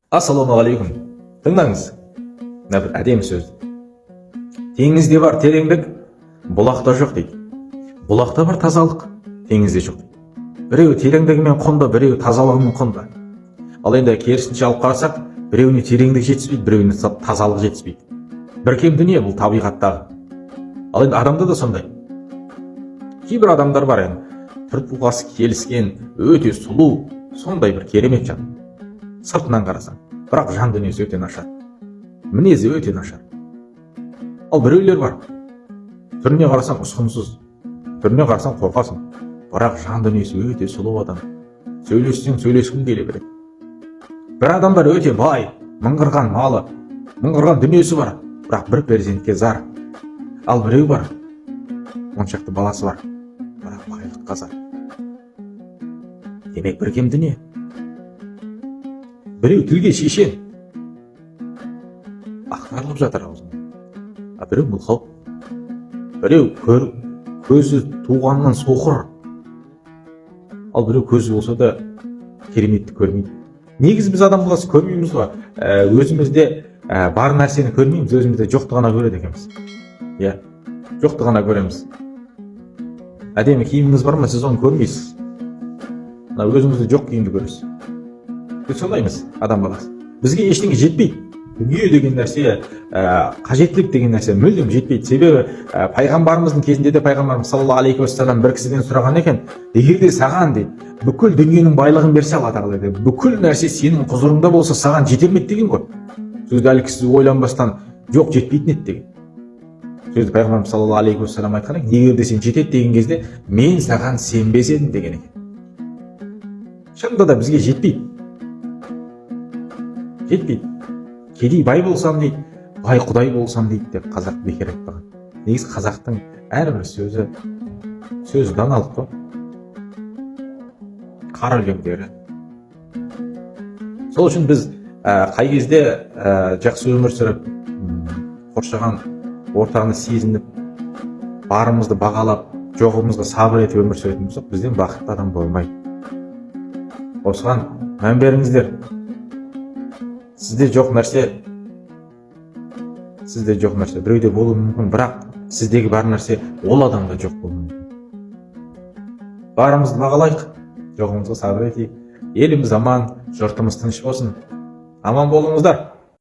Ассалаумағалейкум. Тыңдаңыз. Мына бір әдемі сөз. Теңізде бар тереңдік, бұлақта жоқ дейді. Бұлақта бар тазалық, теңізде жоқ дейді. Біреуі тереңдігімен құнды, біреуі тазалығымен құнды. Ал енді керісінше алып қарасақ, біреуіне тереңдік жетіспейді, біреуіне тазалық жетіспейді. Біркем дүние бұл табиғаттағы. Ал енді адамда да сондай. Кейбір адамдар бар енді, түр-тұлғасы келіскен, өте сұлу, сондай бір керемет жан. Сыртынан қарасаң, бірақ жан дүниесі өте нашар, мінезі өте нашар. Ал біреулер бар, түріне қарасаң ұсқынсыз, түріне қарасаң қорқасың, бірақ жан дүниесі өте сұлу адам. Сөйлессең сөйлескің келе береді. Бір адамдар өте бай, мыңғырған малы, мыңғырған дүниесі бар, бірақ бір перзентке зар. Ал біреу бар, оншақты баласы бар, бірақ байлыққа зар. Демек біркем дүние. Біреу тілге шешен, ақтарылып жатыр аузында, а біреу мылқау. Біреу көзі туғаннан соқыр, ал біреу көзі болса да кереметті көрмейді. Негізі біз адам баласы көрмейміз ғой, өзімізде бар нәрсені көрмейміз, өзімізде жоқты ғана көреді екенбіз. Иә, жоқты ғана көреміз. Әдемі киіміңіз бар ма, сіз оны көрмейсіз. Өзіңізде жоқ киімді көресіз. Біз сондаймыз, адам баласы. Бізге ештеңе жетпейді. Дүние деген нәрсе, қажеттілік деген нәрсе мүлдем жетпейді. Себебі пайғамбарымыздың кезінде де пайғамбарымыз саллаллаху алейхи уассалам бір кісіден сұраған екен, егер де саған дейді, бүкіл дүниенің байлығын берсе Алла тағала дейді, бүкіл нәрсе сенің құзырыңда болса саған жетер ме еді деген ғой. Сөзді әлгі кісі ойланбастан жоқ жетпейтін еді деген. Сөзді пайғамбарымыз саллаллаху алейхи уассалам айтқан екен, егер де сен жетеді деген кезде мен саған сенбес едім деген екен. Шынында да бізге жетпейді. Жетпейді. Кедей бай болсам дейді, бай құдай болсам дейді деп қазақ бекер айтпаған. Негізі қазақтың әрбір сөзі даналық қой. Қара өлеңдері. Сол үшін біз қай кезде жақсы өмір сүріп, қоршаған ортаны сезініп, барымызды бағалап, жоғымызға сабыр етіп өмір сүретін болсақ, бізден бақытты адам болмайды. Осыған мән беріңіздер. Сізде жоқ нәрсе біреуде болуы мүмкін, бірақ сіздегі бар нәрсе ол адамда жоқ болуы мүмкін. Барымызды бағалайық, жоғымызға сабыр етейік. Еліміз аман, жұртымыз тыныш болсын. Аман болыңыздар.